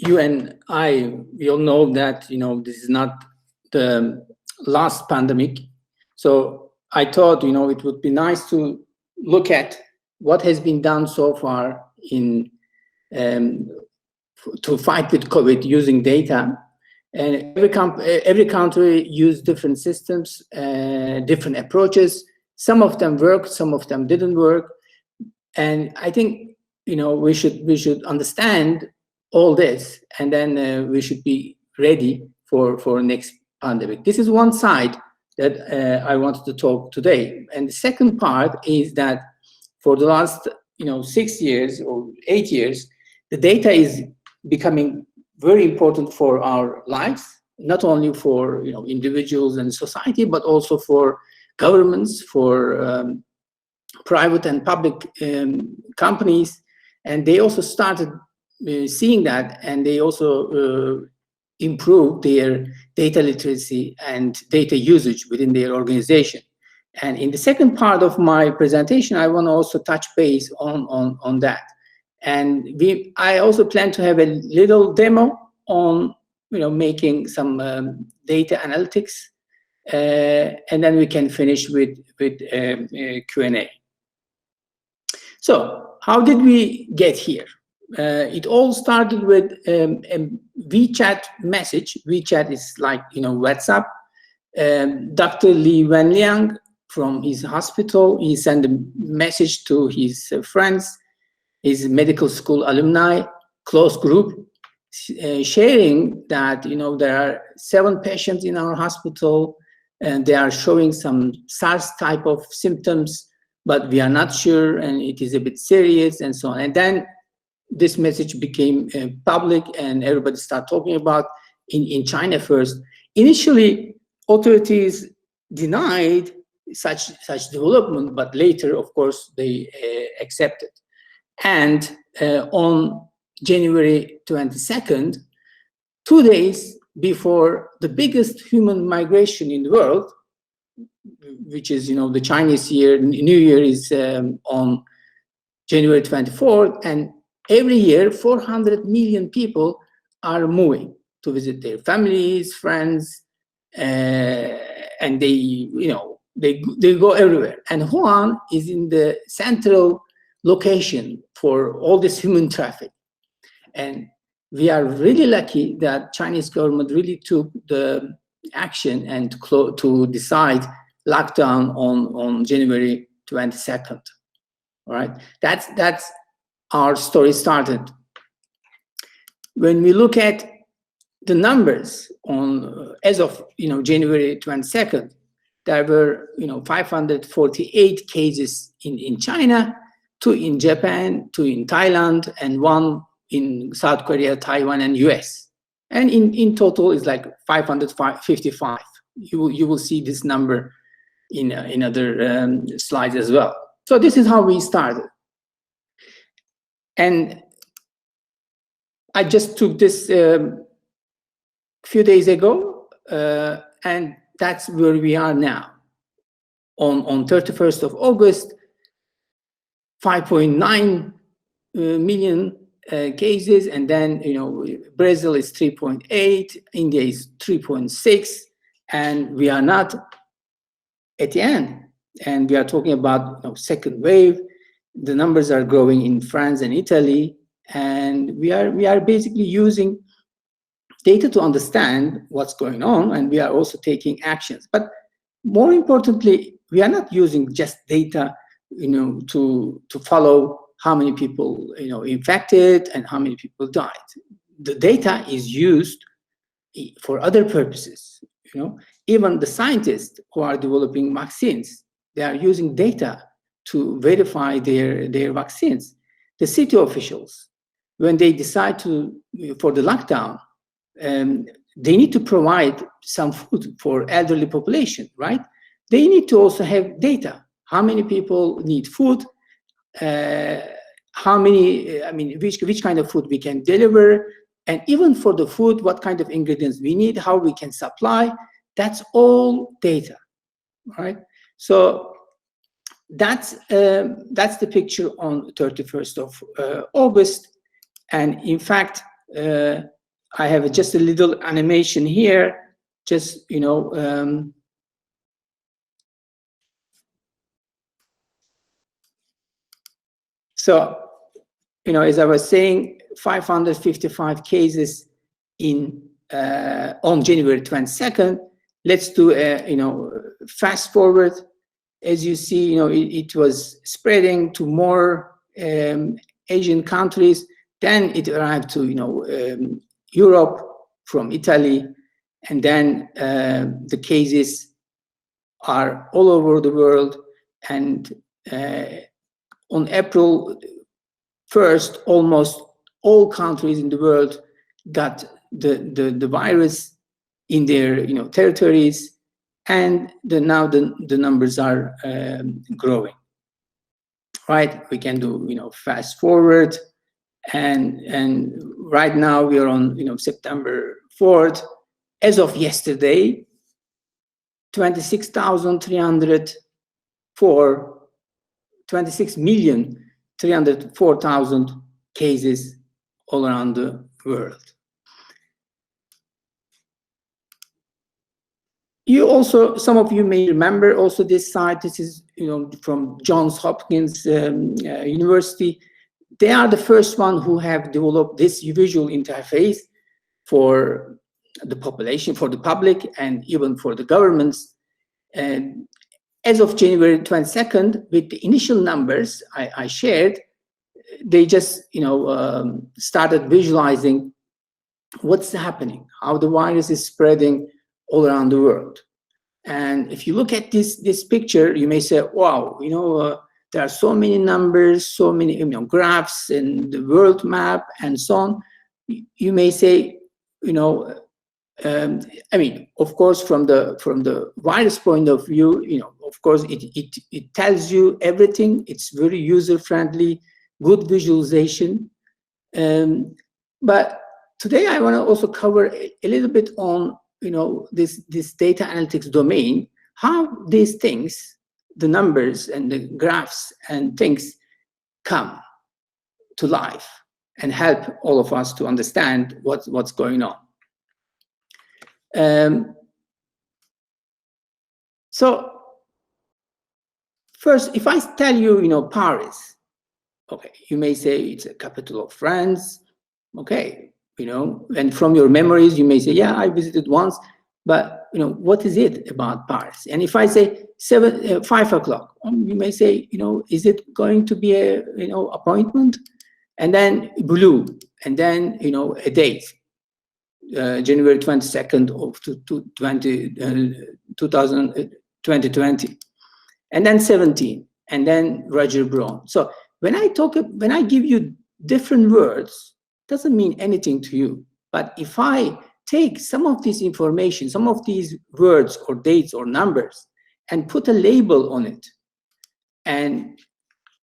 you and I, we all know that, this is not the last pandemic. So I thought, it would be nice to look at what has been done so far in to fight with COVID using data. And every country used different systems, different approaches. Some of them worked, some of them didn't work. And I think, we should understand all this, and then we should be ready for next pandemic. This is one side that I wanted to talk today. And the second part is that for the last 6 years or 8 years, the data is becoming very important for our lives, not only for individuals and society, but also for governments, for private and public companies. And they also started seeing that, and they also improved their data literacy and data usage within their organization. And in the second part of my presentation, I want to also touch base on that. And I also plan to have a little demo on making some data analytics, and then we can finish with Q&A. So how did we get here? It all started with a WeChat message. WeChat is like WhatsApp. Dr. Li Wenliang from his hospital, he sent a message to his friends, his medical school alumni, close group, sharing that there are 7 patients in our hospital, and they are showing some SARS type of symptoms, but we are not sure, and it is a bit serious, and so on. And then this message became public, and everybody started talking about in China first. Initially, authorities denied such development, but later, of course, they accepted. And on January 22nd, 2 days before the biggest human migration in the world, which is, the Chinese New Year is on January 24th, and every year 400 million people are moving to visit their families, friends, and they go everywhere. And Wuhan is in the central location for all this human traffic. And we are really lucky that Chinese government really took the action and to decide lockdown on January 22nd. All right, that's our story started. When we look at the numbers on as of January 22nd, there were 548 cases in China, 2 in Japan, 2 in Thailand, and 1 in South Korea, Taiwan, and US. And in total, it's like 555. You will see this number in other slides as well. So this is how we started. And I just took this few days ago, and that's where we are now. On 31st of August, 5.9 million cases, and then Brazil is 3.8, India is 3.6, and we are not at the end. And we are talking about second wave. The numbers are growing in France and Italy, and we are basically using data to understand what's going on, and we are also taking actions. But more importantly, we are not using just data, to follow how many people infected and how many people died. The data is used for other purposes. Even the scientists who are developing vaccines, they are using data to verify their vaccines. The city officials, when they decide for the lockdown, they need to provide some food for elderly population, right? They need to also have data. How many people need food? How many? Which kind of food we can deliver, and even for the food, what kind of ingredients we need, how we can supply. That's all data, right? So that's the picture on 31st of August, and in fact, I have just a little animation here, just, so, as I was saying, 555 cases on January 22nd. Let's do a, fast forward. As you see, it was spreading to more Asian countries. Then it arrived to, Europe from Italy, and then the cases are all over the world. And on April 1st, almost all countries in the world got the virus in their territories, and now the numbers are growing. Right? We can do fast forward, and right now we are on September 4th. As of yesterday, 26,304,000 cases all around the world. You also, some of you may remember also this site. This is from Johns Hopkins University. They are the first one who have developed this visual interface for the population, for the public, and even for the governments. And as of January 22nd, with the initial numbers I shared, they just started visualizing what's happening, how the virus is spreading all around the world. And if you look at this picture, you may say, wow, there are so many numbers, so many graphs and the world map and so on. You may say, I mean, of course, from the virus point of view, of course, it tells you everything. It's very user-friendly, good visualization. But today I want to also cover a little bit on this data analytics domain, how these things, the numbers and the graphs and things, come to life and help all of us to understand what's going on. So first, if I tell you, Paris, okay, you may say it's a capital of France, okay, and from your memories, you may say, yeah, I visited once, but what is it about Paris? And if I say 5 o'clock, you may say, is it going to be a appointment? And then blue, and then a date. January 22nd of 2020, and then 17, and then Roger Brown. So when I give you different words, doesn't mean anything to you. But if I take some of this information, some of these words or dates or numbers, and put a label on it, and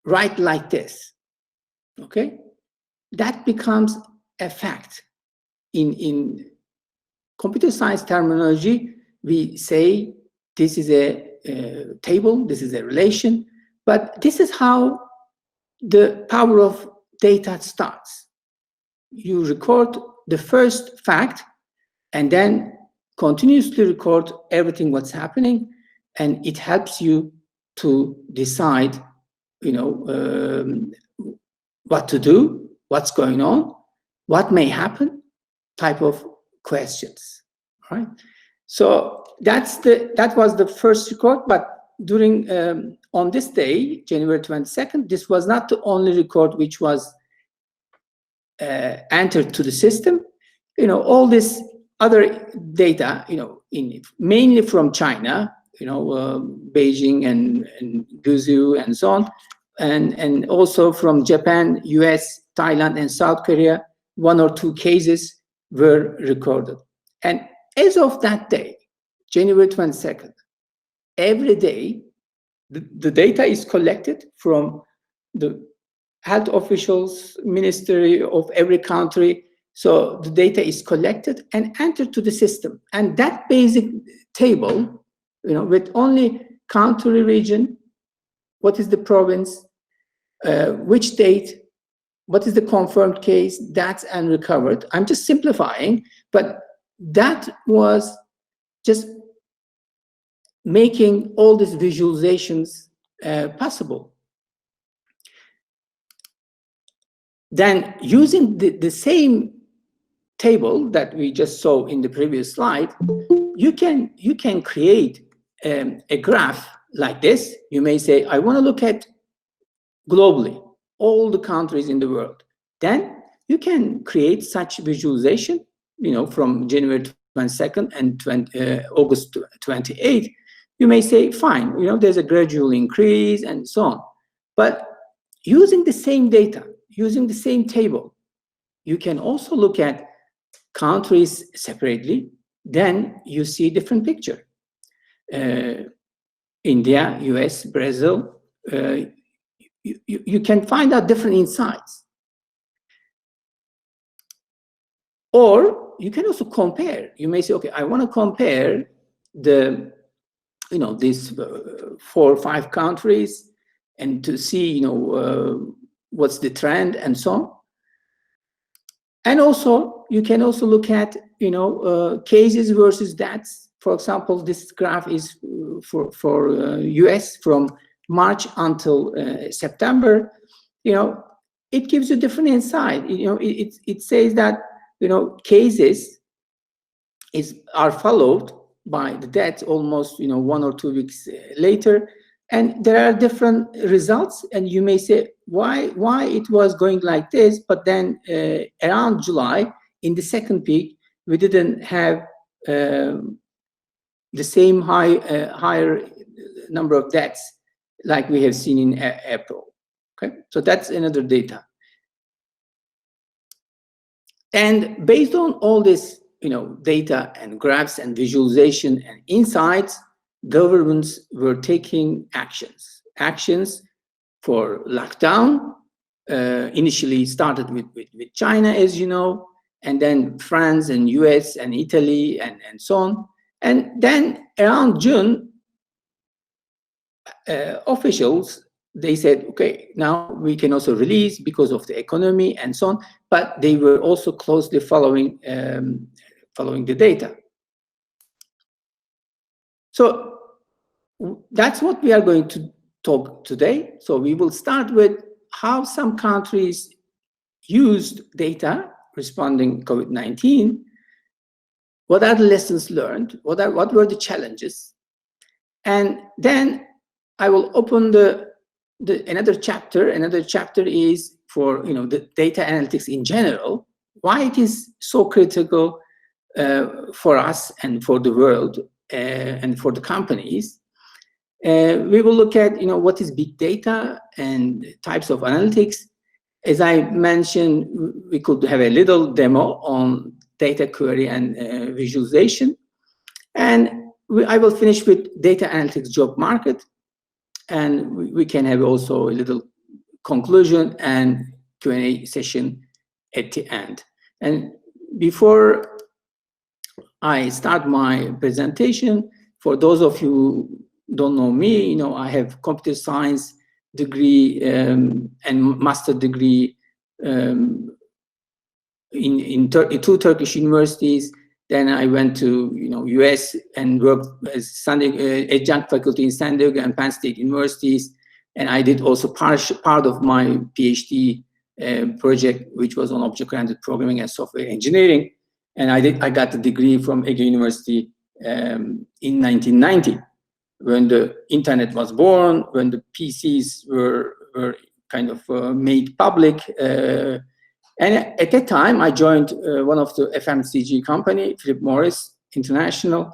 write like this, okay, that becomes a fact. In computer science terminology, we say this is a table, this is a relation, but this is how the power of data starts. You record the first fact and then continuously record everything what's happening, and it helps you to decide, what to do, what's going on, what may happen, type of questions, right? So that was the first record, but during on this day, January 22nd, this was not the only record which was entered to the system. All this other data, mainly from China, Beijing and Guizhou and so on, and also from Japan, US, Thailand, and South Korea, 1 or 2 cases were recorded. And as of that day, January 22nd, every day, the data is collected from the health officials, ministry of every country. So the data is collected and entered to the system. And that basic table, with only country, region, what is the province, which date, what is the confirmed case, that's unrecovered. I'm just simplifying, but that was just making all these visualizations possible. Then using the same table that we just saw in the previous slide, you can create a graph like this. You may say, I want to look at globally all the countries in the world. Then you can create such visualization, from January 22nd and August 28th. You may say, fine, there's a gradual increase and so on. But using the same data, using the same table, you can also look at countries separately. Then you see a different picture. India, US, Brazil, you can find out different insights. Or you can also compare. You may say, okay, I want to compare these 4 or 5 countries and to see, what's the trend and so on. And also, you can also look at, cases versus deaths. For example, this graph is for US from March until September. It gives you different insight. It says that, cases are followed by the deaths almost, 1 or 2 weeks later. And there are different results, and you may say, why it was going like this, but then around July, in the second peak, we didn't have the same higher number of deaths like we have seen in April. Okay, so that's another data. And based on all this, data and graphs and visualization and insights, governments were taking actions for lockdown. Initially started with China, as you know, and then France and US and Italy and so on. And then around June, officials, they said, okay, now we can also release because of the economy and so on, but they were also closely following the data. So that's what we are going to talk today. So we will start with how some countries used data responding COVID-19. What are the lessons learned? What were the challenges? And then I will open another chapter. Another chapter is for the data analytics in general. Why it is so critical for us and for the world and for the companies. We will look at what is big data and types of analytics. As I mentioned, we could have a little demo on data query and visualization. And I will finish with data analytics job market. And we can have also a little conclusion and Q&A session at the end. And before I start my presentation, for those of you who don't know me, I have computer science degree and master degree in 2 Turkish universities. Then I went to US and worked as adjunct faculty in San Diego and Penn State universities. And I did also part of my PhD project, which was on object-oriented programming and software engineering. And I got the degree from Ege University in 1990, when the internet was born, when the PCs were kind of made public. And at that time, I joined one of the FMCG company, Philip Morris International,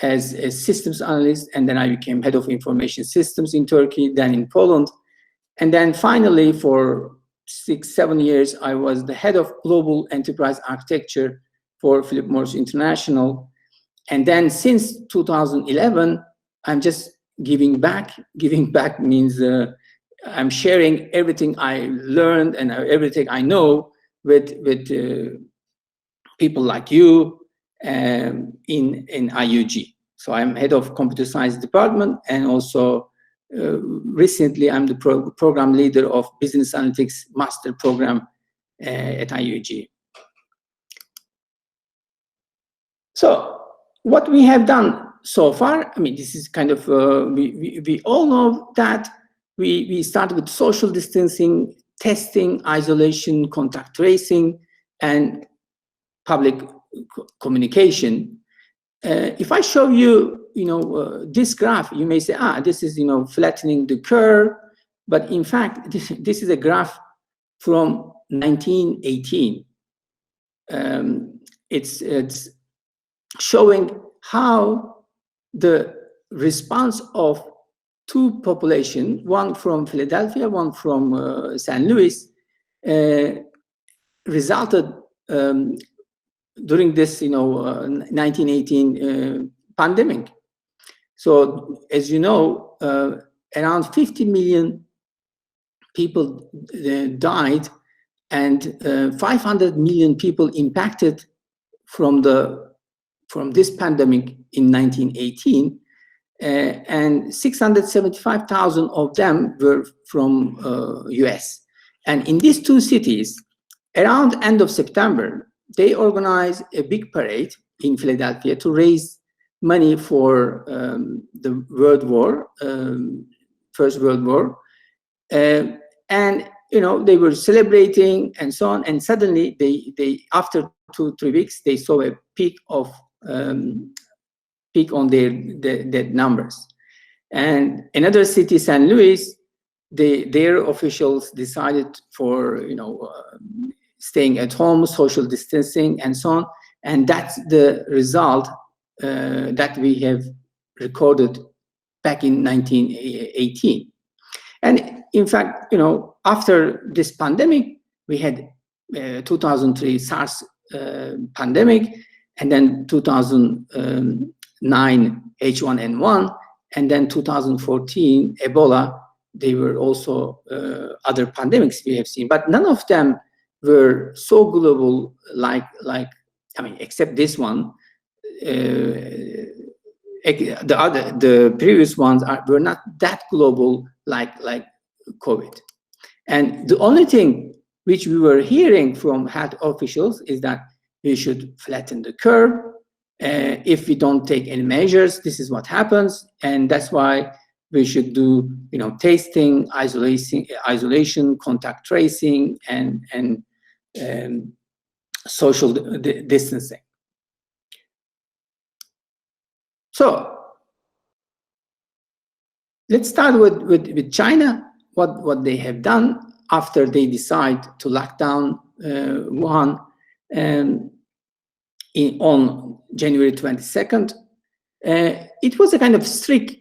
as a systems analyst. And then I became head of information systems in Turkey, then in Poland. And then finally, for 6-7 years, I was the head of global enterprise architecture for Philip Morris International. And then since 2011, I'm just giving back. Giving back means I'm sharing everything I learned and everything I know with people like you in IUG. So I'm head of computer science department and also recently, I'm the program leader of Business Analytics Master Program at IUG. So what we have done so far, I mean, this is kind of, we all know that we started with social distancing, testing, isolation, contact tracing, and public communication. If I show you, this graph, you may say, this is, flattening the curve. But in fact, this is a graph from 1918. It's showing how the response of two populations, one from Philadelphia, one from St. Louis, resulted during this, 1918 pandemic. So, as you know, around 50 million people died, and 500 million people impacted from this pandemic in 1918, and 675,000 of them were from US. And in these two cities, around end of September, they organized a big parade in Philadelphia to raise money for the World War, First World War. And, they were celebrating and so on. And suddenly, they after 2-3 weeks, they saw a peak on their numbers. And another city, St. Louis, their officials decided for, staying at home, social distancing, and so on. And that's the result that we have recorded back in 1918. And in fact, after this pandemic, we had 2003 SARS pandemic, and then 2009 H1N1, and then 2014 Ebola. They were also other pandemics we have seen, but none of them were so global except this one. The previous ones were not that global like COVID. And the only thing which we were hearing from health officials is that we should flatten the curve. If we don't take any measures, this is what happens, and that's why we should do, testing, isolation, contact tracing, and social distancing. So let's start with China. What they have done after they decide to lock down Wuhan on January 22nd. It was a kind of strict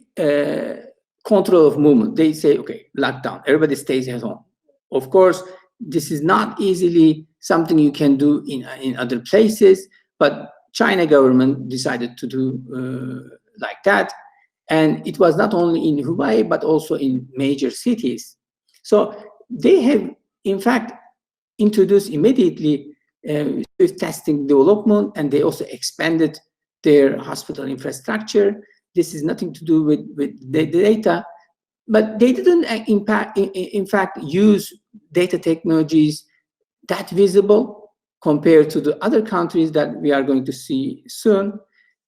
control of movement. They say, okay, lockdown, everybody stays at home. Of course, this is not easily something you can do in other places, but China government decided to do like that. And it was not only in Hubei, but also in major cities. So they have, in fact, introduced immediately with testing development, and they also expanded their hospital infrastructure. This is nothing to do with the data, but they didn't in fact use data technologies that visible compared to the other countries that we are going to see soon.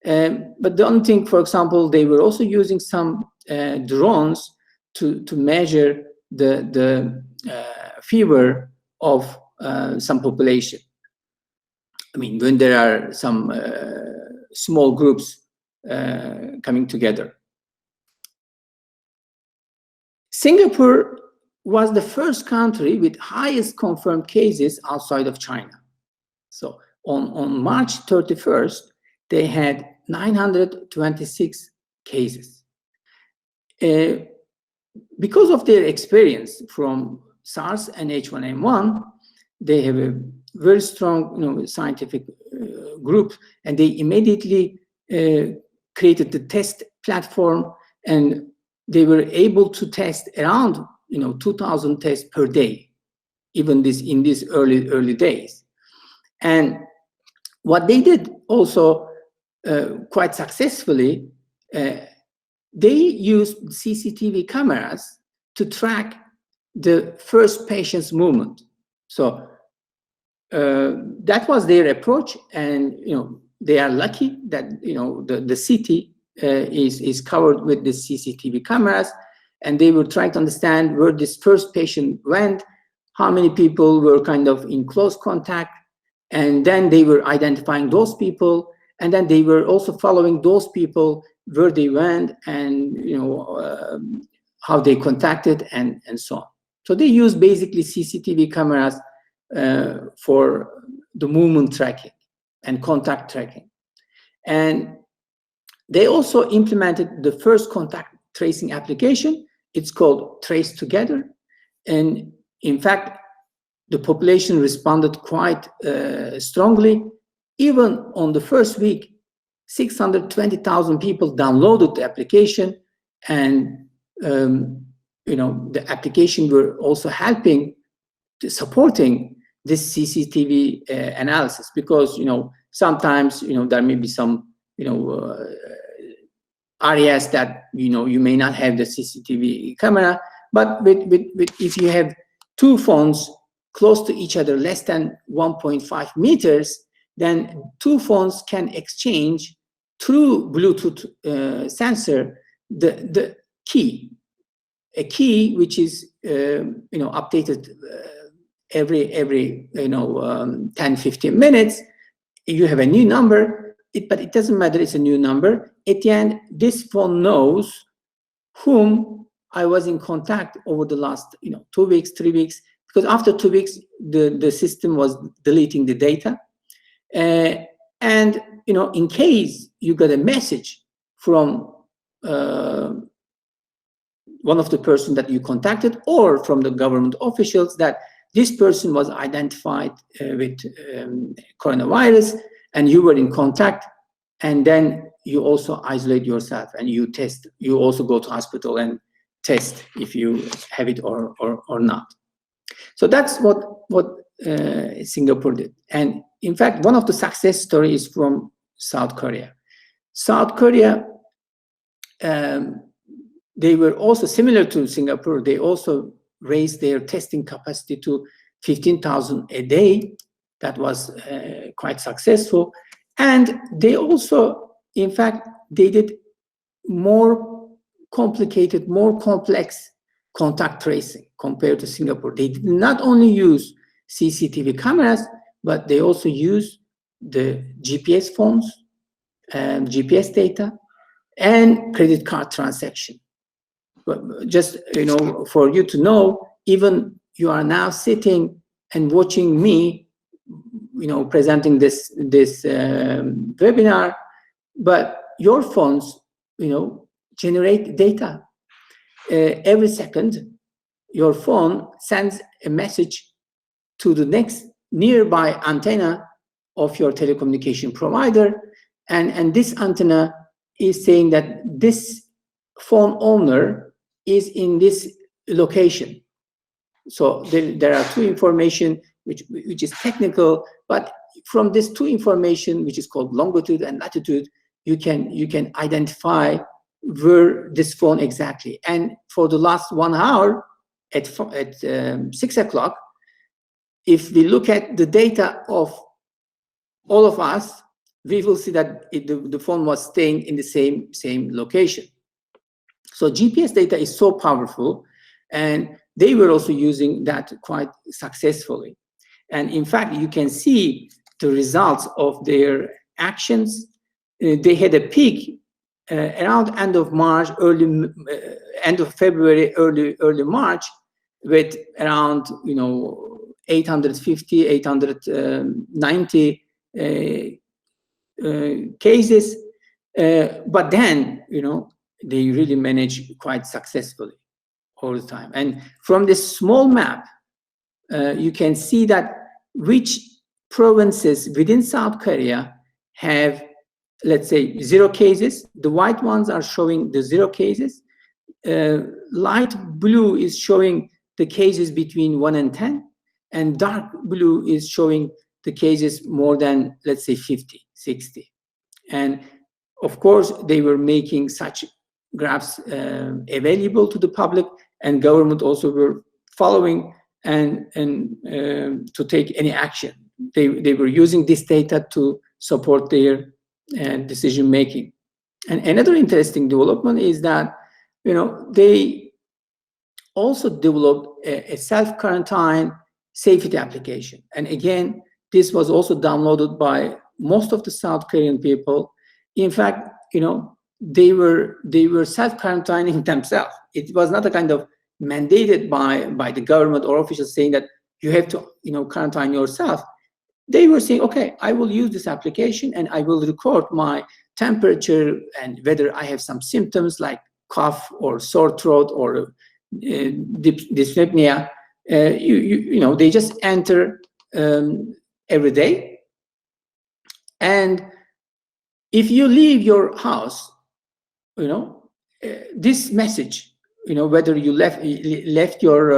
But the only thing, for example, they were also using some drones to measure the fever of some population. I mean, when there are some small groups coming together. Singapore was the first country with highest confirmed cases outside of China. So on March 31st, they had 926 cases. Because of their experience from SARS and H1N1, they have a very strong scientific group, and they immediately created the test platform, and they were able to test around 2,000 tests per day, even in these early days. And what they did also quite successfully, they used CCTV cameras to track the first patient's movement. So that was their approach, and they are lucky that the city is covered with the CCTV cameras, and they were trying to understand where this first patient went, how many people were kind of in close contact, and then they were identifying those people, and then they were also following those people where they went, and how they contacted, and so on. So they use basically CCTV cameras for the movement tracking and contact tracking. And they also implemented the first contact tracing application. It's called Trace Together. And in fact, the population responded quite strongly. Even on the first week, 620,000 people downloaded the application, and the application were also helping, supporting this CCTV analysis, because sometimes there may be some areas that you may not have the CCTV camera, but if you have two phones close to each other, less than 1.5 meters, then two phones can exchange through Bluetooth sensor the key, a key which is updated every 10-15 minutes. You have a new number, but it doesn't matter, it's a new number. At the end, this phone knows whom I was in contact over the last 2 weeks, 3 weeks, because after 2 weeks the system was deleting the data, and in case you got a message from one of the person that you contacted, or from the government officials, that this person was identified with coronavirus and you were in contact, and then you also isolate yourself and you test. You also go to hospital and test if you have it or not. So that's what Singapore did. And in fact, one of the success stories from South Korea. South Korea, they were also similar to Singapore. They also raised their testing capacity to 15,000 a day. That was quite successful. And they also, in fact, they did more complicated, more complex contact tracing compared to Singapore. They did not only use CCTV cameras, but they also use the GPS phones, GPS data, and credit card transaction. But just for you to know, even you are now sitting and watching me, presenting this webinar, but your phones, generate data. Every second, your phone sends a message to the next nearby antenna of your telecommunication provider, and this antenna is saying that this phone owner is in this location. So there are two information which is technical, but from this two information, which is called longitude and latitude, you can identify where this phone exactly. And for the last 1 hour at 6 o'clock, if we look at the data of all of us, we will see that the phone was staying in the same location. So GPS data is so powerful, and they were also using that quite successfully. And in fact, you can see the results of their actions. They had a peak around end of March, end of February, early March, with around 850, 890 cases. But then they really managed quite successfully all the time. And from this small map, you can see that which provinces within South Korea have, let's say, 0 cases. The white ones are showing the 0 cases. Light blue is showing the cases between 1 and 10, and dark blue is showing the cases more than, let's say, 50, 60. And of course, they were making such graphs available to the public, and government also were following and to take any action. They were using this data to support their decision making. And another interesting development is that, they also developed a self-quarantine safety application. And again, this was also downloaded by most of the South Korean people. In fact, they were self-quarantining themselves. It was not a kind of mandated by the government or officials saying that you have to, quarantine yourself. They were saying, okay, I will use this application and I will record my temperature and whether I have some symptoms like cough or sore throat or dyspnea. They just enter every day. And if you leave your house, this message, whether you left your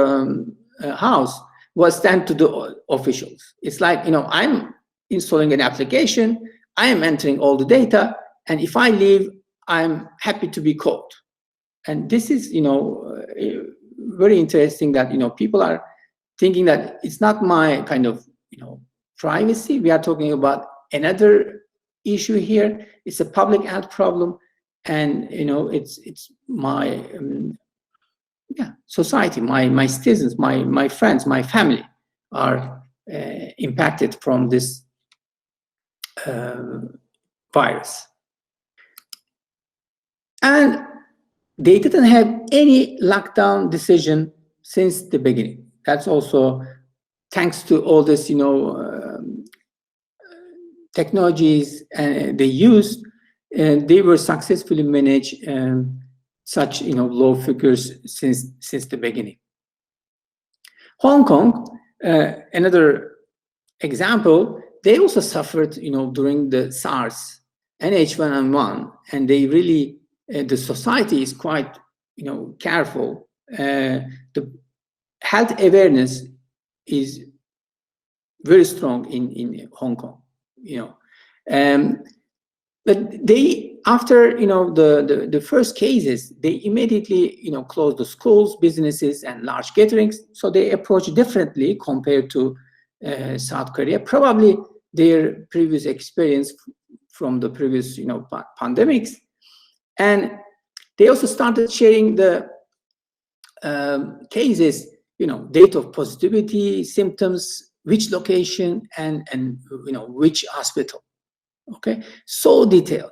house, was sent to the officials. It's like, I'm installing an application, I am entering all the data, and if I leave, I'm happy to be called. And this is, very interesting that, people are thinking that it's not my kind of, privacy. We are talking about another issue here. It's a public health problem, and, it's my society, my citizens, my friends, my family are impacted from this virus. And they didn't have any lockdown decision since the beginning. That's also thanks to all this, technologies they used, and they were successfully managed such low figures since the beginning. Hong Kong, another example, they also suffered during the SARS and H1N1, and they really the society is quite careful. The health awareness is very strong in Hong Kong, but they, after the first cases, they immediately closed the schools, businesses, and large gatherings. So they approach differently compared to South Korea. Probably their previous experience from the previous pandemics, and they also started sharing the cases, date of positivity, symptoms, which location, and which hospital. Okay, so detailed.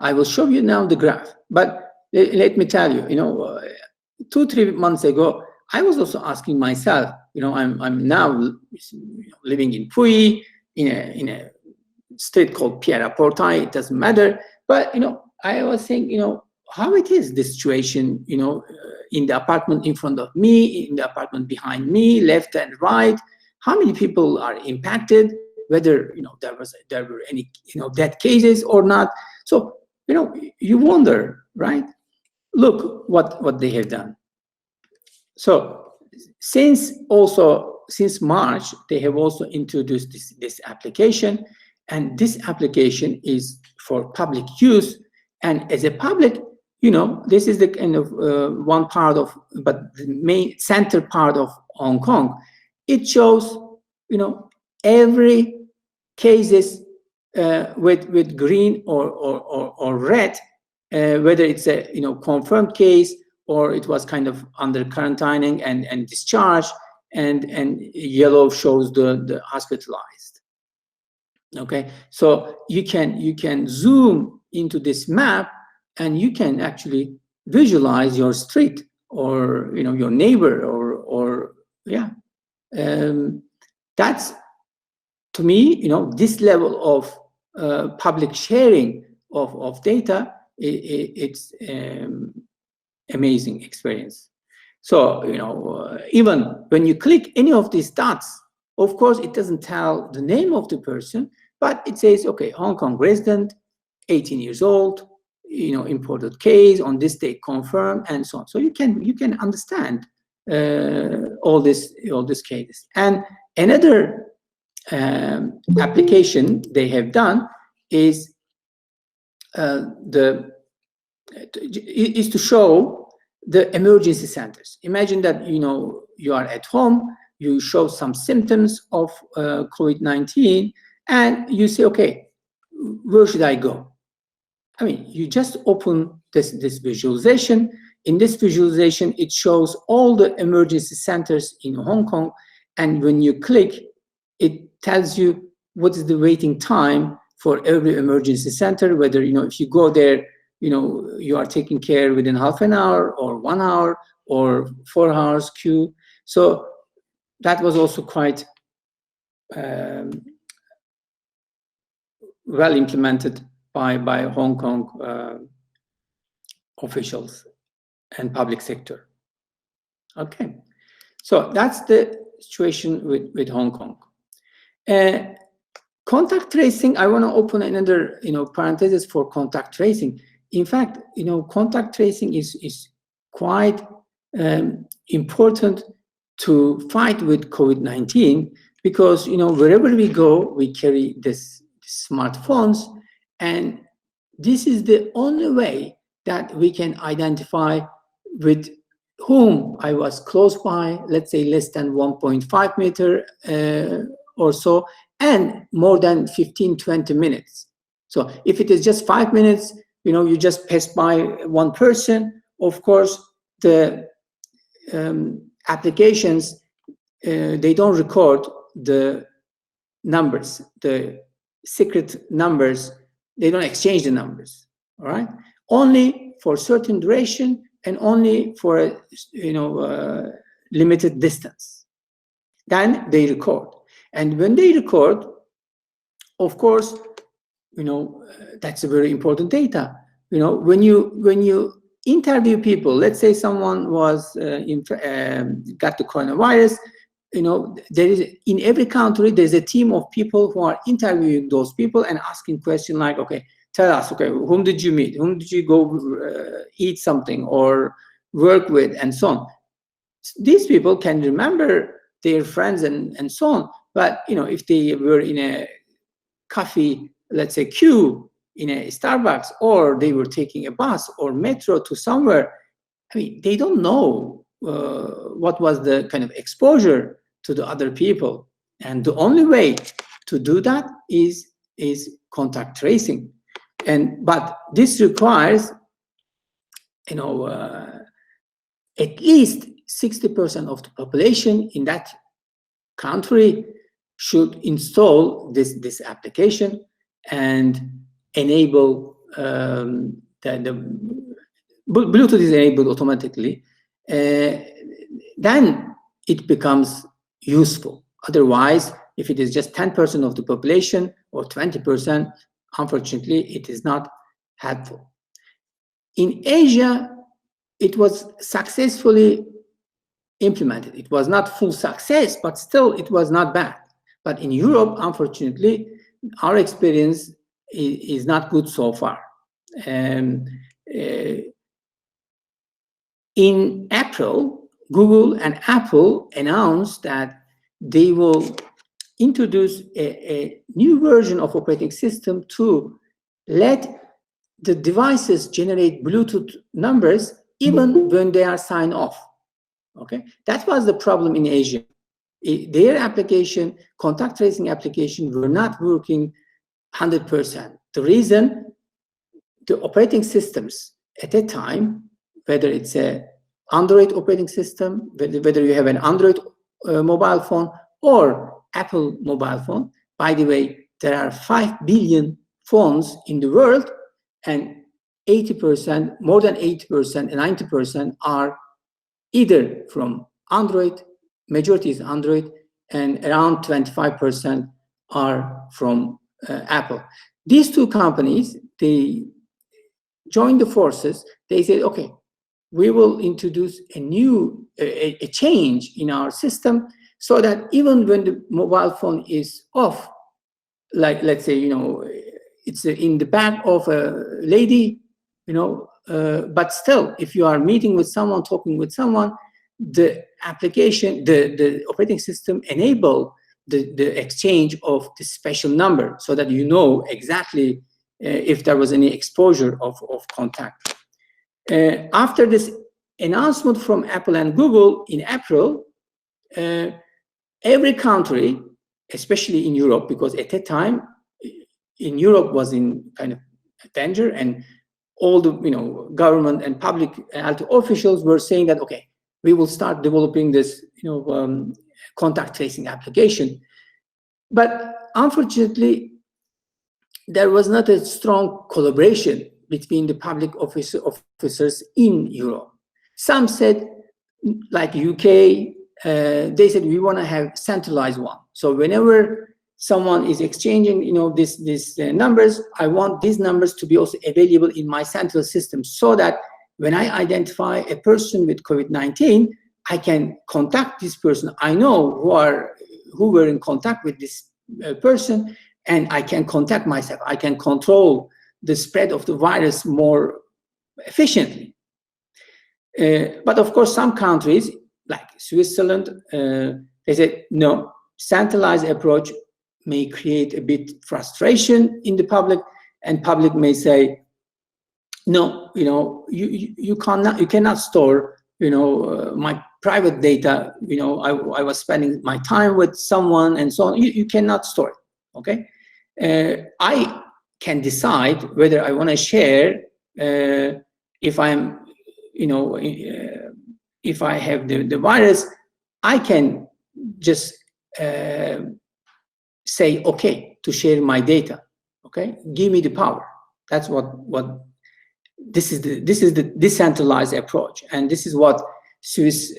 I will show you now the graph, but let me tell you, 2-3 months ago, I was also asking myself, I'm now living in Pui, in a street called Pierre Portail. It doesn't matter, but I was saying, how it is, the situation, in the apartment in front of me, in the apartment behind me, left and right, how many people are impacted, whether there were any death cases or not. So you wonder, right? Look what they have done. So since March, they have also introduced this application, and this application is for public use. And as a public, this is the kind of one part of, but the main center part of Hong Kong. It shows, every cases with green or red, whether it's a confirmed case or it was kind of under quarantining and discharged, and yellow shows the hospitalized. Okay, so you can zoom into this map and you can actually visualize your street or your neighbor or yeah. That's, to me, this level of public sharing of data, it's amazing experience. So, even when you click any of these dots, of course, it doesn't tell the name of the person, but it says, okay, Hong Kong resident, 18 years old, imported case on this date confirmed, and so on. So you can understand all these cases. And another application they have done is the is to show the emergency centers. Imagine that you are at home, you show some symptoms of COVID-19, and you say, okay, where should I go? I mean, you just open this visualization. In this visualization, it shows all the emergency centers in Hong Kong, and when you click, it tells you what is the waiting time for every emergency center, whether, if you go there, you are taken care within half an hour or 1 hour or 4 hours queue. So that was also quite well implemented by Hong Kong officials and public sector. Okay, so that's the situation with Hong Kong. Contact tracing, I want to open another parenthesis for contact tracing. In fact, contact tracing is quite important to fight with COVID-19, because wherever we go, we carry this smartphones, and this is the only way that we can identify with whom I was close by, let's say less than 1.5 meter or so, and more than 15-20 minutes. So if it is just 5 minutes, you just pass by one person, of course, the applications, they don't record the numbers, the secret numbers, they don't exchange the numbers, all right? Only for certain duration and only for a limited distance. Then they record. And when they record, of course, that's a very important data. When you interview people, let's say someone was got the coronavirus, there is, in every country, there's a team of people who are interviewing those people and asking questions like, okay, tell us, okay, whom did you meet? Whom did you go eat something or work with, and so on. These people can remember their friends and so on. But, if they were in a coffee, let's say, queue in a Starbucks, or they were taking a bus or metro to somewhere, I mean, they don't know what was the kind of exposure to the other people. And the only way to do that is contact tracing. But this requires, at least 60% of the population in that country should install this application and enable the Bluetooth is enabled automatically. Then it becomes useful. Otherwise, if it is just 10% of the population or 20%, unfortunately, it is not helpful. In Asia, it was successfully implemented. It was not full success, but still it was not bad. But in Europe, unfortunately, our experience is not good so far. In April, Google and Apple announced that they will introduce a new version of operating system to let the devices generate Bluetooth numbers even when they are signed off. Okay, that was the problem in Asia. Their application, contact tracing application, were not working 100%. The reason, the operating systems at that time, whether it's a Android operating system, whether you have an Android mobile phone or Apple mobile phone. By the way, there are 5 billion phones in the world, and 80%, more than 80% and 90% are either from Android, majority is Android, and around 25% are from Apple. These two companies, they joined the forces. They said, okay, we will introduce a new, a change in our system so that even when the mobile phone is off, like let's say, it's in the bag of a lady, but still, if you are meeting with someone, talking with someone, the application, the operating system enable the exchange of the special number so that you know exactly if there was any exposure of contact. After this announcement from Apple and Google in April, every country, especially in Europe, because at that time in Europe was in kind of danger, and all the government and public health officials were saying that, okay, we will start developing this contact tracing application. But unfortunately, there was not a strong collaboration between the public officers in Europe. Some said, like UK, they said we want to have centralized one. So whenever someone is exchanging, these numbers, I want these numbers to be also available in my central system, so that when I identify a person with COVID-19, I can contact this person. I know who were in contact with this person, and I can contact myself. I can control the spread of the virus more efficiently. But of course, some countries like Switzerland, they said, no, centralized approach may create a bit frustration in the public, and public may say, no, you cannot store, my private data. I was spending my time with someone and so on. You cannot store it. Okay, I can decide whether I want to share if I'm, if I have the virus. I can just say okay to share my data. Okay, give me the power. That's what this is the decentralized approach, and this is what Swiss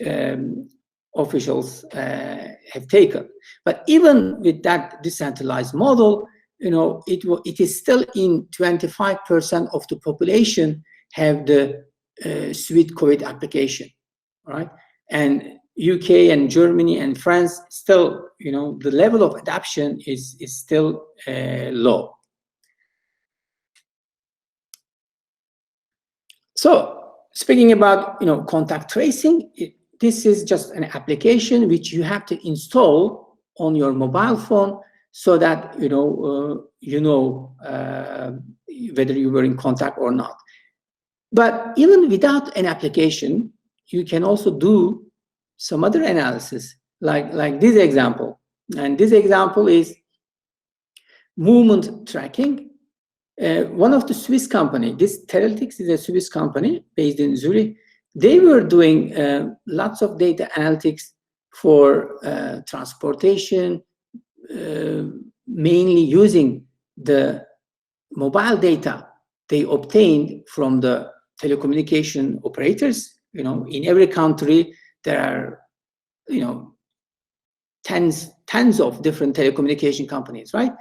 officials have taken. But even with that decentralized model, it is still in 25% of the population have the Swiss COVID application, right? And UK and Germany and France still, the level of adoption is still low. So speaking about contact tracing, this is just an application which you have to install on your mobile phone, so that whether you were in contact or not. But even without an application, you can also do some other analysis, like this example. And this example is movement tracking. One of the Swiss company, this Teralytics is a Swiss company based in Zurich. They were doing lots of data analytics for transportation, mainly using the mobile data they obtained from the telecommunication operators. In every country there are tens of different telecommunication companies, right?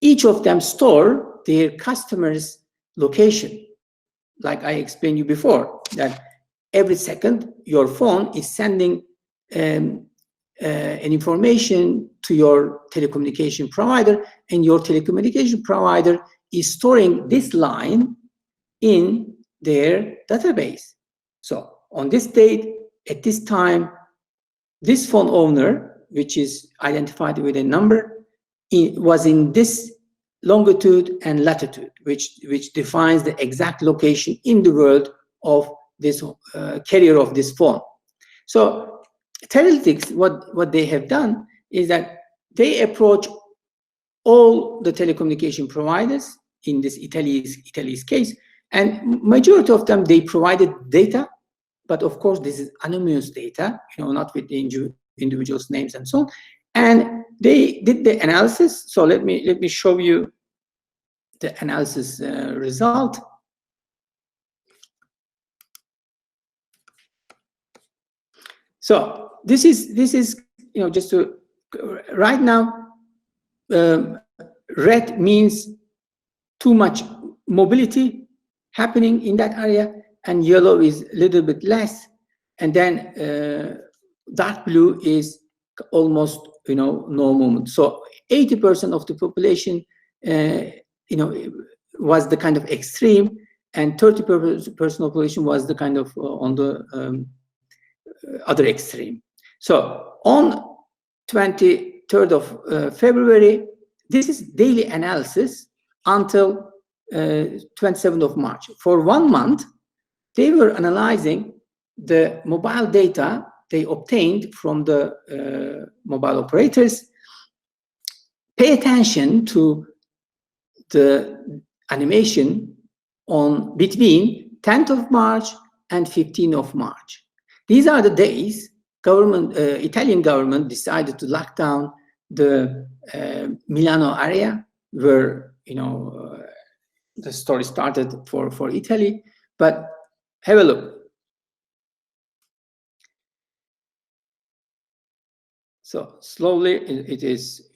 Each of them store their customers' location. Like I explained you before, that every second your phone is sending an information to your telecommunication provider, and your telecommunication provider is storing this line in their database. So on this date, at this time, this phone owner, which is identified with a number, was in this longitude and latitude, which defines the exact location in the world of this carrier of this phone. So Teralytics, what they have done is that they approach all the telecommunication providers in this Italy's case, and majority of them, they provided data, but of course this is anonymous data, not with the individuals' names and so on. And they did the analysis. So let me show you the analysis result. So this is just to right now, red means too much mobility happening in that area, and yellow is a little bit less, and then dark blue is almost no movement. So 80% of the population was the kind of extreme, and 30% of population was the kind of on the other extreme. So on 23rd of February, this is daily analysis until 27th of March. For 1 month, they were analyzing the mobile data they obtained from the mobile operators. Pay attention to the animation on between 10th of March and 15th of March. These are the days Italian government decided to lock down the Milano area, where the story started for Italy. But have a look. So slowly it is,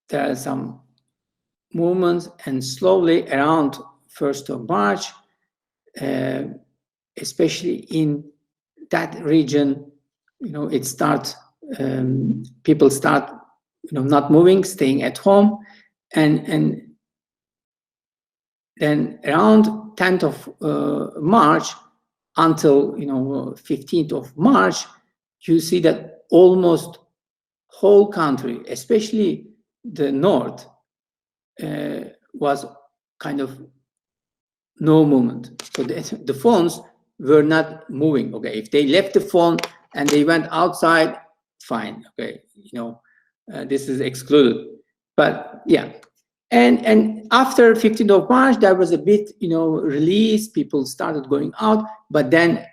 there are some movements, and slowly around 1st of March, especially in that region, it starts, people start, not moving, staying at home, and then around 10th of March until 15th of March, you see that almost whole country, especially the north, was kind of no movement. So the phones were not moving. Okay, if they left the phone and they went outside, fine. Okay, this is excluded. But yeah, and after 15th of March, there was a bit, release. People started going out, but then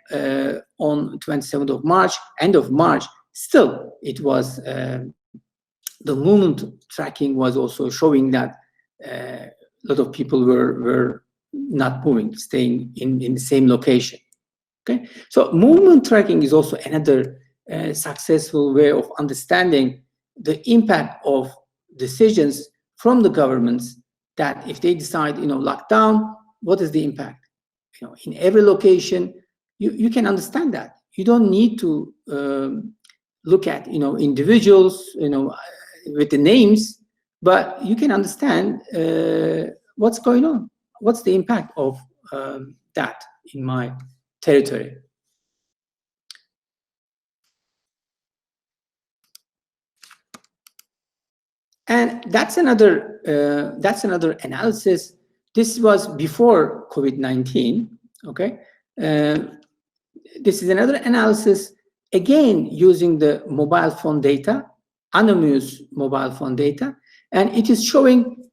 on 27th of March, end of March, still it was the movement tracking was also showing that a lot of people were not moving, staying in the same location. Okay, so movement tracking is also another successful way of understanding the impact of decisions from the governments, that if they decide, lockdown, what is the impact? In every location, you can understand that. You don't need to look at, individuals, with the names, but you can understand what's going on. What's the impact of that in my territory? And that's another analysis. This was before COVID-19. Okay, this is another analysis, again using the mobile phone data, anonymous mobile phone data, and it is showing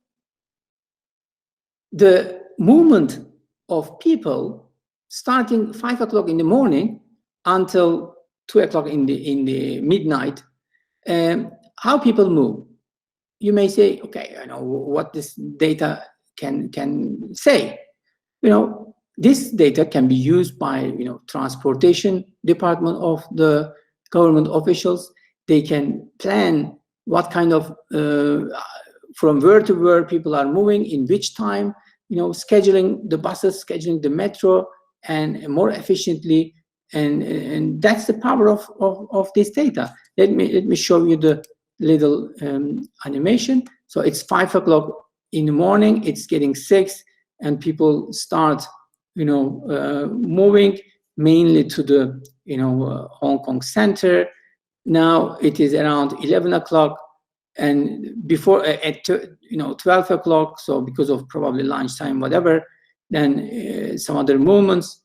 the movement of people starting 5 o'clock in the morning until 2 o'clock in the midnight. How people move. You may say, okay, I know what this data can say. This data can be used by transportation department of the government officials. They can plan what kind of from where to where people are moving, in which time, scheduling the buses, scheduling the metro, and more efficiently. And that's the power of this data. Let me show you the little animation. So it's 5 o'clock in the morning, it's getting 6, and people start moving mainly to the Hong Kong center. Now it is around 11 o'clock, and before at 12 o'clock, so because of probably lunchtime, whatever, then some other movements.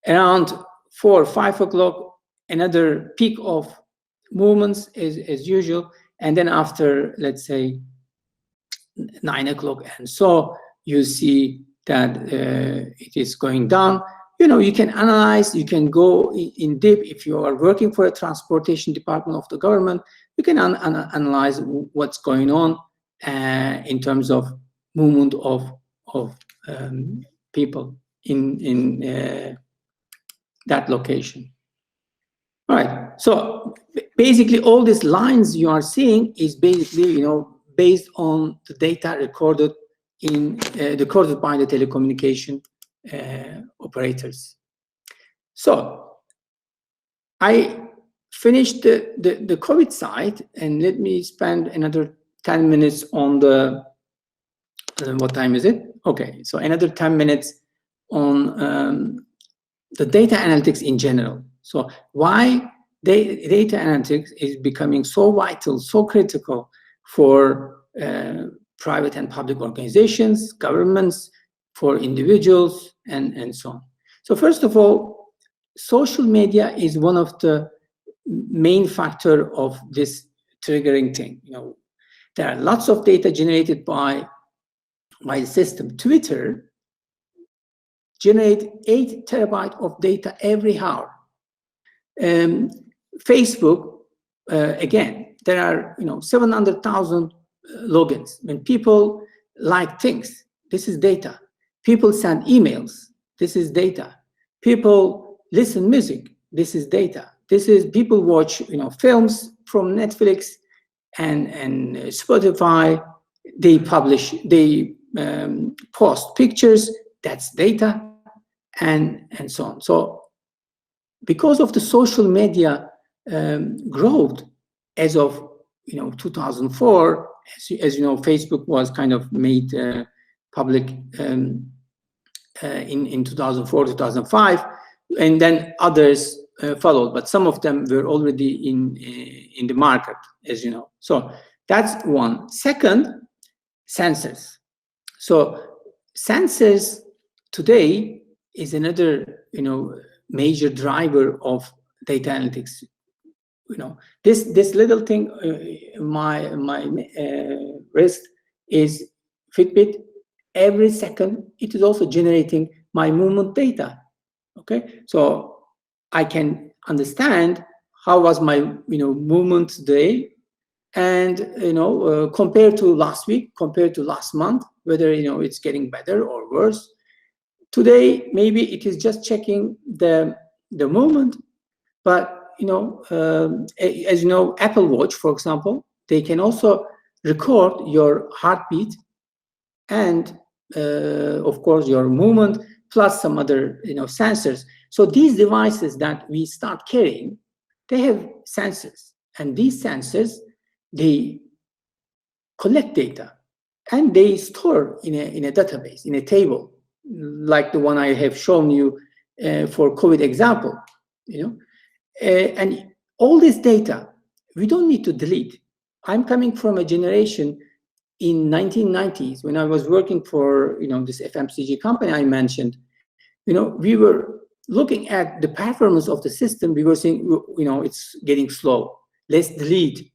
Around 4 or 5 o'clock, another peak of movements as usual, and then after, let's say, 9 o'clock, and so you see that it is going down. You can analyze, you can go in deep. If you are working for a transportation department of the government, you can analyze what's going on in terms of movement of people in that location. All right, so basically all these lines you are seeing is basically, based on the data recorded by the telecommunication operators. So I finished the COVID side, and let me spend another 10 minutes on the, what time is it? Okay, so another 10 minutes on the data analytics in general. So why data analytics is becoming so vital, so critical for private and public organizations, governments, for individuals, and so on. So first of all, social media is one of the main factor of this triggering thing. There are lots of data generated by the system. Twitter generate 8 terabytes of data every hour. Facebook, again, there are 700,000 logins. When people like things, this is data. People send emails, this is data. People listen music, this is data. This is people watch films from Netflix and Spotify. They publish, they post pictures, that's data, and so on. So because of the social media growth as of 2004, as you know, Facebook was kind of made public in 2004, 2005, and then others followed, but some of them were already in the market, as you know. So that's one. Second, sensors. So sensors today is another major driver of data analytics. This little thing, my wrist is Fitbit. Every second, it is also generating my movement data. Okay, so I can understand how was my movement today, and compared to last week, compared to last month, whether it's getting better or worse. Today, maybe it is just checking the movement, but as you know, Apple Watch, for example, they can also record your heartbeat and, of course, your movement, plus some other sensors. So these devices that we start carrying, they have sensors, and these sensors, they collect data and they store in a database, in a table, like the one I have shown you for COVID example. And all this data, we don't need to delete. I'm coming from a generation in 1990s when I was working for this FMCG company I mentioned. We were looking at the performance of the system. We were saying, it's getting slow. Let's delete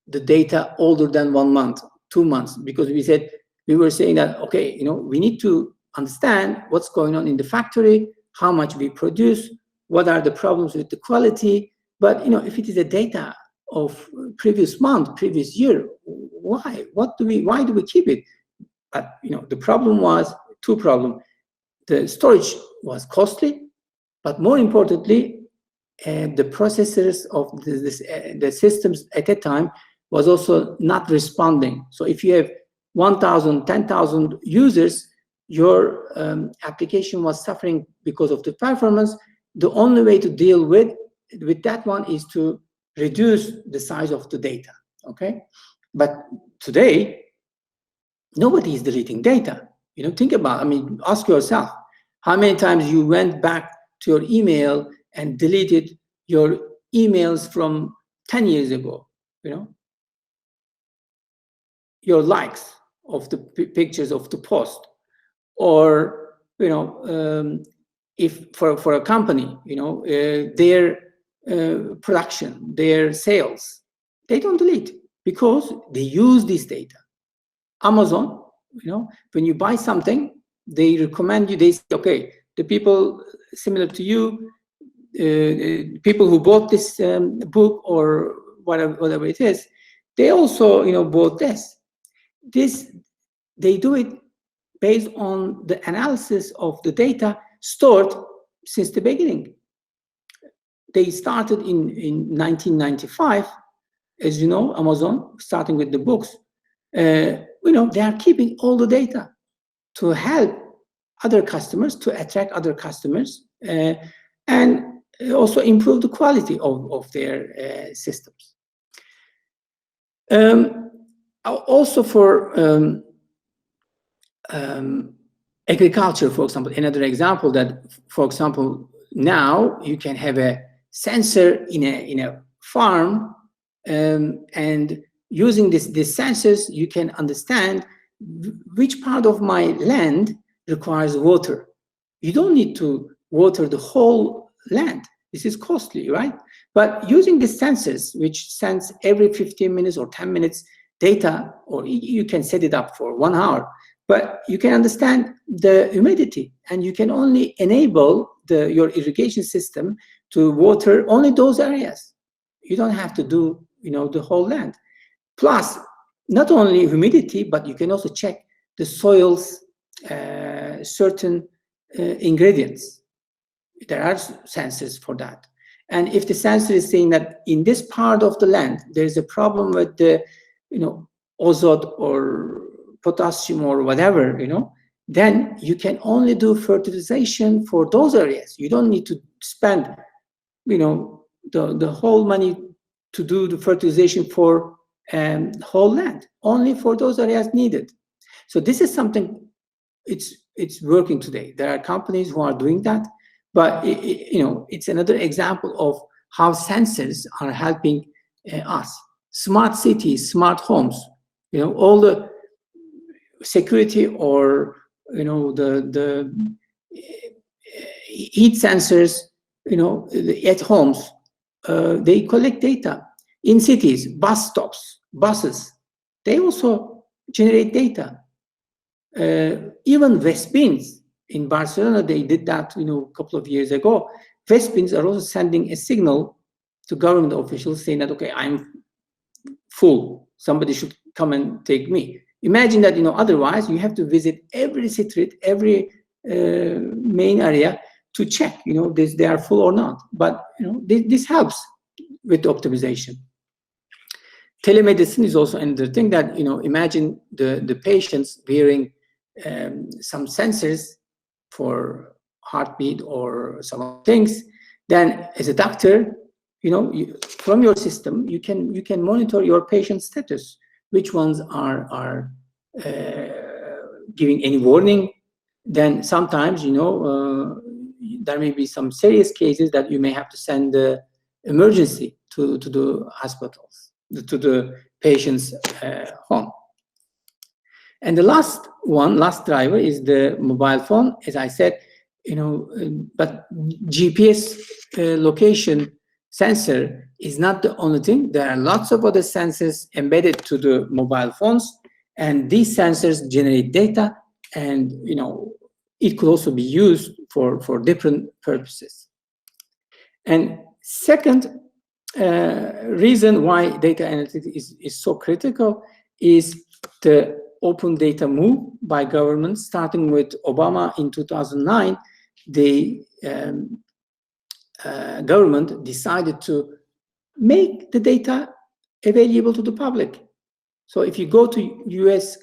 the data older than 1 month, 2 months, because we were saying that, okay, we need to understand what's going on in the factory, how much we produce, what are the problems with the quality. But if it is a data of previous month, previous year, why do we keep it? But the problem was two problems. The storage was costly, but more importantly, the processors of the systems at that time was also not responding. So if you have 1,000, 10,000 users, your application was suffering because of the performance. The only way to deal with that one is to reduce the size of the data, okay? But today, nobody is deleting data. Think about, ask yourself, how many times you went back to your email and deleted your emails from 10 years ago, your likes of the pictures of the post, or, if for a company, their production, their sales, they don't delete because they use this data. Amazon, when you buy something, they recommend you, they say, okay, the people similar to you, people who bought this book or whatever it is, they also, bought this. They do it based on the analysis of the data stored since the beginning. They started in 1995, as you know, Amazon, starting with the books. They are keeping all the data to help other customers, to attract other customers, and also improve the quality of their systems. Also for agriculture, for example, another example that, for example, now you can have a sensor in a farm, and using these sensors, you can understand which part of my land requires water. You don't need to water the whole land. This is costly, right? But using the sensors, which sends every 15 minutes or 10 minutes data, or you can set it up for 1 hour, but you can understand the humidity, and you can only enable your irrigation system to water only those areas. You don't have to do, the whole land. Plus, not only humidity, but you can also check the soil's certain ingredients. There are sensors for that. And if the sensor is saying that in this part of the land, there's a problem with the, azote or potassium or whatever, then you can only do fertilization for those areas. You don't need to spend, the whole money to do the fertilization for whole land, only for those areas needed. So this is something, it's working today. There are companies who are doing that, but it's another example of how sensors are helping us. Smart cities, smart homes, all the security or the heat sensors, at homes, they collect data. In cities, bus stops, buses, they also generate data. Even Vespins in Barcelona, they did that, a couple of years ago. Vespins are also sending a signal to government officials saying that, okay, I'm full. Somebody should come and take me. Imagine that, otherwise you have to visit every street, every main area to check, they are full or not. But, this helps with optimization. Telemedicine is also another thing that, imagine the patients wearing some sensors for heartbeat or some things. Then as a doctor, from your system, you can monitor your patient status. Which ones are giving any warning? Then sometimes, there may be some serious cases that you may have to send the emergency to the hospitals, to the patient's home. And the last driver is the mobile phone. As I said, but GPS location sensor is not the only thing. There are lots of other sensors embedded to the mobile phones, and these sensors generate data, and it could also be used for different purposes. And second reason why data analytics is so critical is the open data move by governments, starting with Obama in 2009. The government decided to make the data available to the public. So if you go to US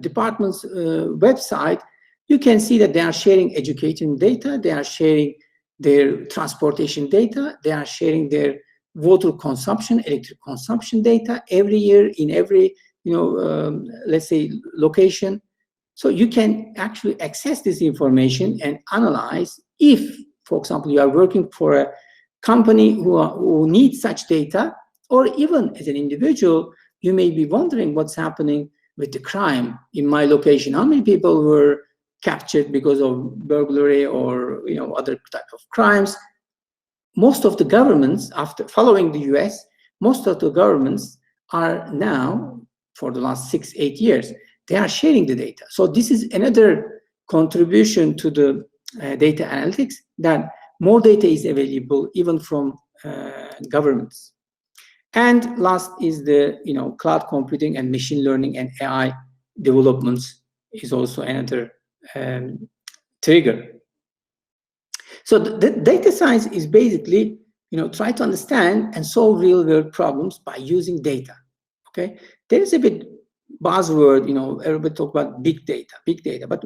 department's website, you can see that they are sharing education data, they are sharing their transportation data, they are sharing their water consumption, electric consumption data every year in every, let's say, location. So you can actually access this information and analyze if, for example, you are working for a company who needs such data, or even as an individual, you may be wondering what's happening with the crime in my location. How many people were captured because of burglary or other type of crimes? Most of the governments, after following the US, most of the governments are now, for the last 6-8 years, they are sharing the data. So this is another contribution to the data analytics, that more data is available even from governments. And last is the cloud computing and machine learning and AI developments is also another trigger. So the data science is basically try to understand and solve real world problems by using data. Okay, there is a bit buzzword, everybody talk about big data, but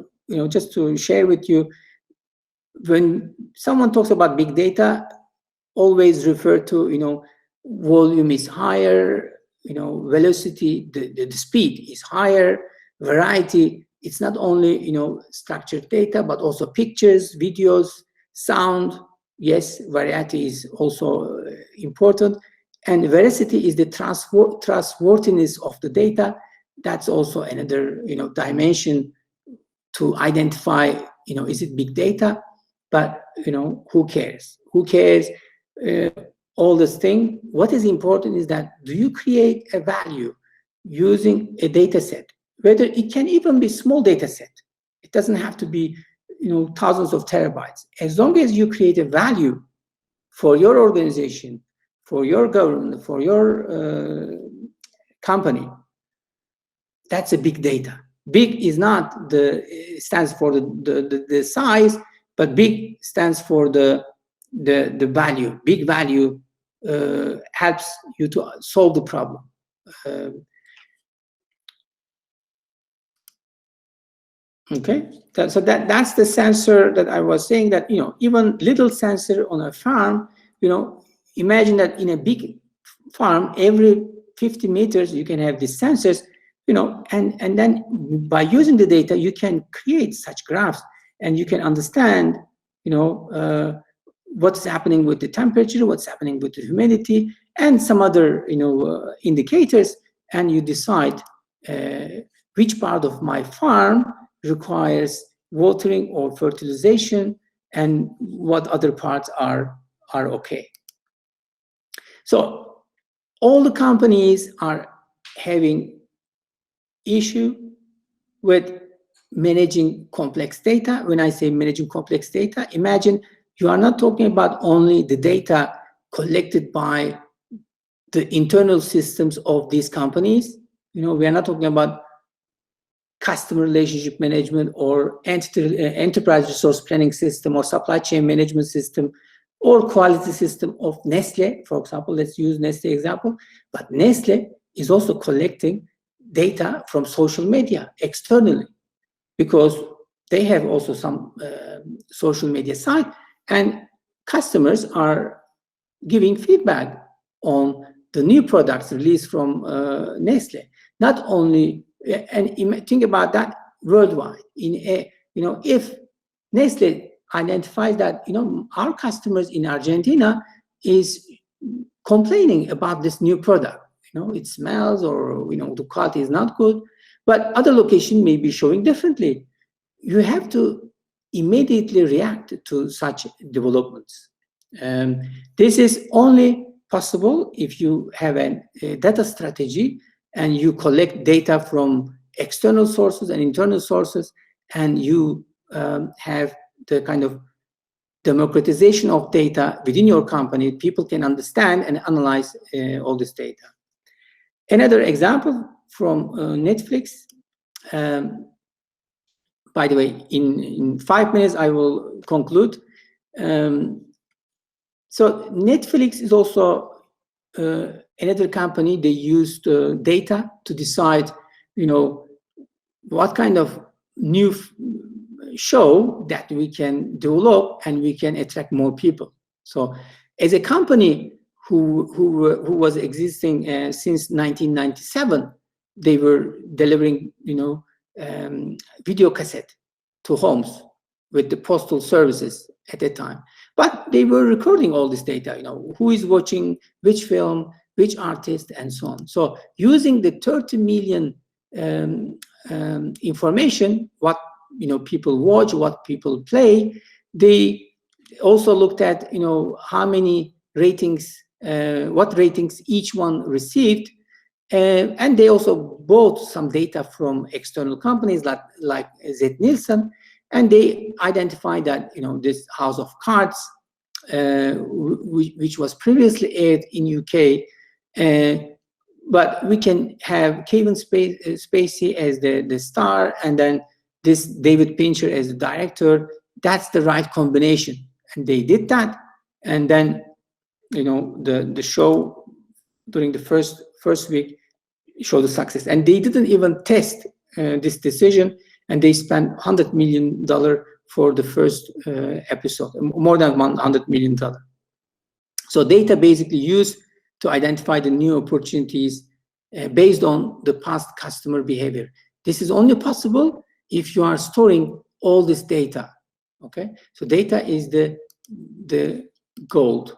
just to share with you, when someone talks about big data, always refer to volume is higher, velocity, the speed is higher, variety. It's not only structured data, but also pictures, videos, sound. Yes, variety is also important, and veracity is the trustworthiness of the data. That's also another dimension to identify, is it big data? But, who cares? Who cares? All this thing. What is important is that, do you create a value using a data set? Whether it can even be small data set. It doesn't have to be, thousands of terabytes. As long as you create a value for your organization, for your government, for your company, that's a big data. Big is not stands for the size, but big stands for the value. Big value helps you to solve the problem. Okay, so that's the sensor that I was saying, that even little sensor on a farm, imagine that in a big farm, every 50 meters you can have these sensors, and then by using the data you can create such graphs, and you can understand what's happening with the temperature, what's happening with the humidity, and some other indicators, and you decide which part of my farm requires watering or fertilization, and what other parts are okay. So all the companies are having issue with managing complex data. When I say managing complex data, imagine you are not talking about only the data collected by the internal systems of these companies. We are not talking about customer relationship management or enterprise resource planning system or supply chain management system or quality system of Nestle, for example. Let's use Nestle example. But Nestle is also collecting data from social media externally, because they have also some social media site, and customers are giving feedback on the new products released from Nestle. Not only, and think about that worldwide. If Nestle identifies that our customers in Argentina is complaining about this new product, it smells, or the quality is not good, but other location may be showing differently, you have to immediately react to such developments. This is only possible if you have a data strategy and you collect data from external sources and internal sources, and you have the kind of democratization of data within your company. People can understand and analyze all this data. Another example from Netflix. By the way, in 5 minutes I will conclude. So Netflix is also another company. They used data to decide, what kind of new show that we can develop and we can attract more people. So as a company who was existing since 1997, they were delivering, video cassette to homes with the postal services at that time. But they were recording all this data, who is watching which film, which artist, and so on. So using the 30 million information, what people watch, what people play, they also looked at how many ratings, what ratings each one received, and they also bought some data from external companies like Z Nielsen, and they identified that this House of Cards, which was previously aired in UK, but we can have Kevin Spacey as the star, and then this David Fincher as the director. That's the right combination, and they did that. And then the show during the first week showed the success, and they didn't even test this decision, and they spent $100 million for the first episode, more than $100 million. So data basically used to identify the new opportunities based on the past customer behavior. This is only possible if you are storing all this data. Okay, so data is the gold.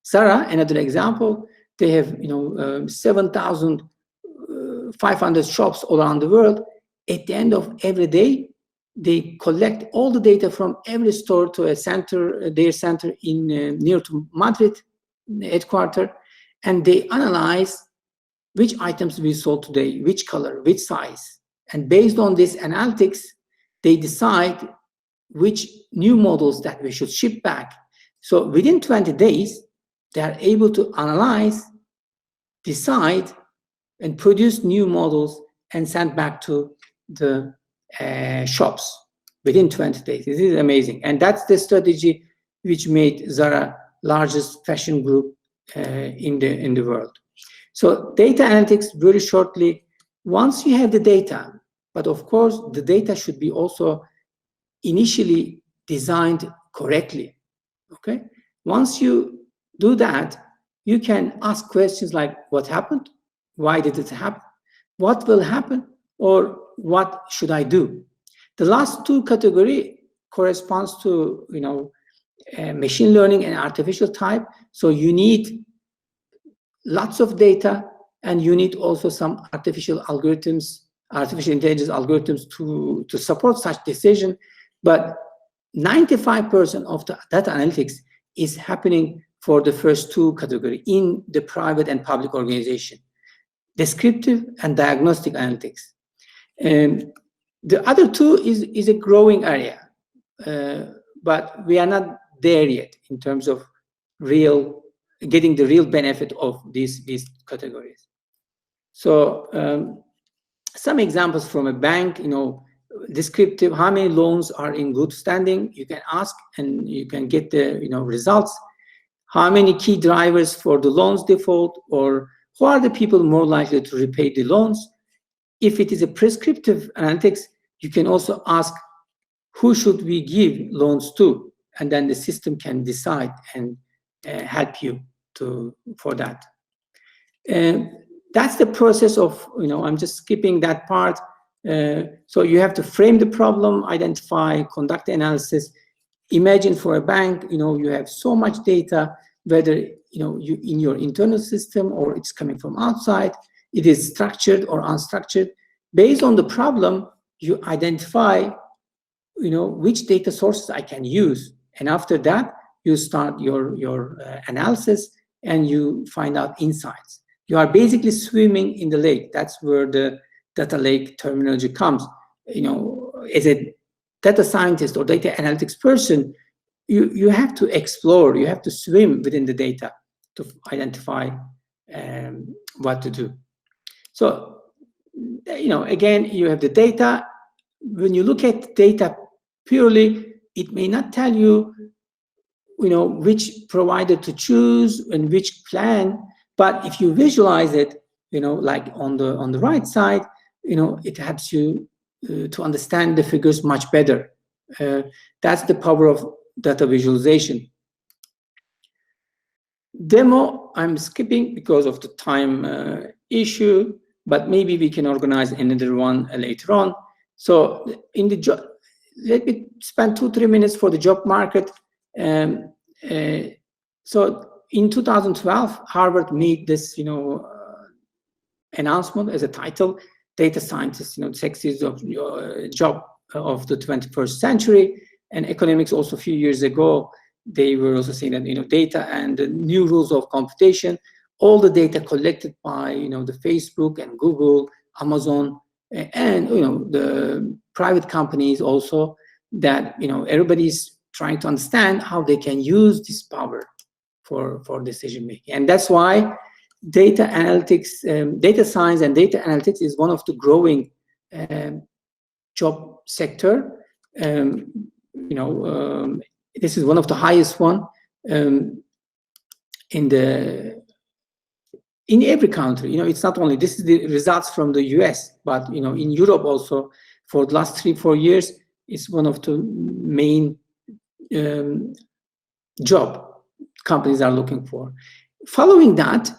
Zara, another example, they have 7,500 shops all around the world. At the end of every day, they collect all the data from every store to a center, their center in near to Madrid headquarters, and they analyze which items we sold today, which color, which size. And based on this analytics, they decide which new models that we should ship back. So within 20 days, they are able to analyze, decide, and produce new models and send back to the shops within 20 days. This is amazing. And that's the strategy which made Zara largest fashion group in the world. So data analytics, very shortly, once you have the data, but of course, the data should be also initially designed correctly, okay? Once you do that, you can ask questions like, what happened? Why did it happen? What will happen? Or what should I do? The last two category corresponds to, machine learning and artificial type. So you need lots of data, and you need also some artificial intelligence algorithms to support such decision. But 95% of the data analytics is happening for the first two categories in the private and public organization, descriptive and diagnostic analytics. And the other two is a growing area, but we are not there yet in terms of getting the real benefit of these categories. So some examples from a bank, descriptive, how many loans are in good standing, you can ask and you can get the results. How many key drivers for the loans default, or who are the people more likely to repay the loans? If it is a prescriptive analytics, you can also ask who should we give loans to, and then the system can decide and help you for that. And that's the process of, I'm just skipping that part. So you have to frame the problem, identify, conduct the analysis. Imagine for a bank, you have so much data, whether you in your internal system or it's coming from outside, it is structured or unstructured. Based on the problem, you identify, which data sources I can use, and after that, you start your analysis and you find out insights. You are basically swimming in the lake. That's where the data lake terminology comes. As a data scientist or data analytics person, you have to explore, you have to swim within the data to identify what to do. So, again, you have the data. When you look at data purely, it may not tell you, which provider to choose and which plan. But if you visualize it, like on the right side, it helps you to understand the figures much better. That's the power of data visualization. Demo, I'm skipping because of the time issue, but maybe we can organize another one later on. So in the job, let me spend 2-3 minutes for the job market. So in 2012, Harvard made this, announcement as a title, data scientist, sexiest job of the 21st century. And economics also a few years ago, they were also saying that, data and the new rules of computation, all the data collected by, the Facebook and Google, Amazon, and, the private companies also, that, everybody's trying to understand how they can use this power for decision making. And that's why data analytics, data science and data analytics is one of the growing job sector. This is one of the highest one in every country. It's not only, this is the results from the US, but in Europe also for the last 3-4 years, it's one of the main job companies are looking for. Following that,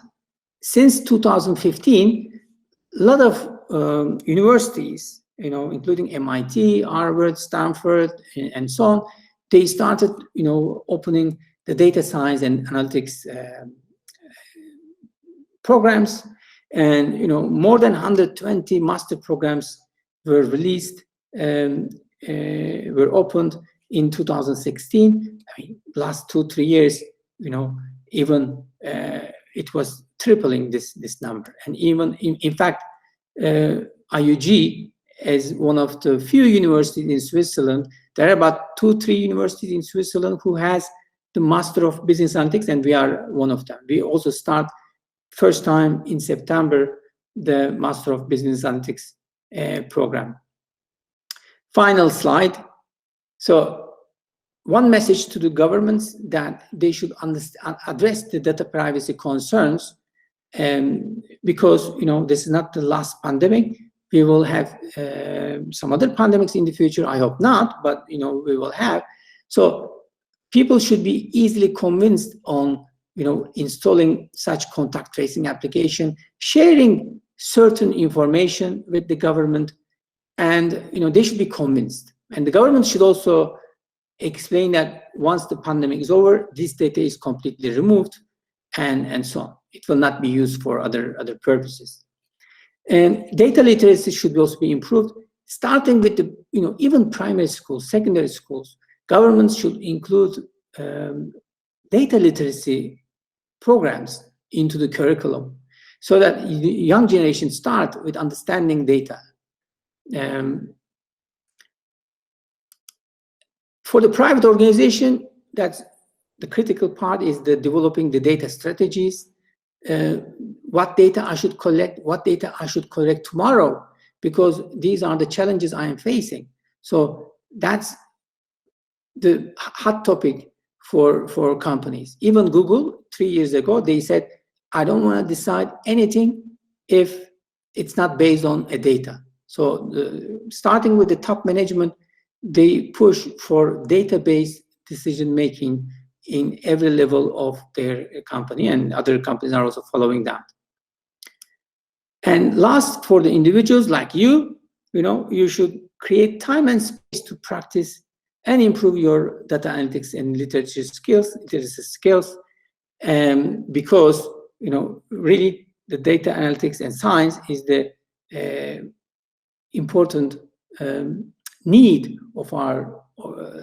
since 2015, a lot of universities, including MIT, Harvard, Stanford, and so on, they started, opening the data science and analytics programs, and more than 120 master programs were released were opened in 2016. I mean, last 2-3 years, you know, even it was tripling this number. And even in fact, IUG, as one of the few universities in Switzerland, there are about 2-3 universities in Switzerland who has the Master of Business Analytics, and we are one of them. We also start first time in September the Master of Business Analytics program. Final slide. So one message to the governments that they should address the data privacy concerns, because you know this is not the last pandemic. We will have some other pandemics in the future. I hope not, but you know we will have. So people should be easily convinced on installing such contact tracing application, sharing certain information with the government, and they should be convinced. And the government should also explain that once the pandemic is over, this data is completely removed, and so on. It will not be used for other purposes. And data literacy should also be improved, starting with the even primary schools, secondary schools. Governments should include data literacy programs into the curriculum, so that the young generation start with understanding data. For the private organization, that's the critical part, is the developing the data strategies. What data I should collect, what data I should collect tomorrow, because these are the challenges I am facing. So that's the hot topic for companies. Even Google, 3 years ago, they said, I don't want to decide anything if it's not based on a data. So starting with the top management, they push for database decision-making in every level of their company, and other companies are also following that. And last, for the individuals like you, you should create time and space to practice and improve your data analytics and literacy skills, because really the data analytics and science is the important need of our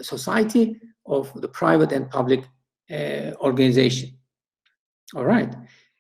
society, of the private and public organization. All right.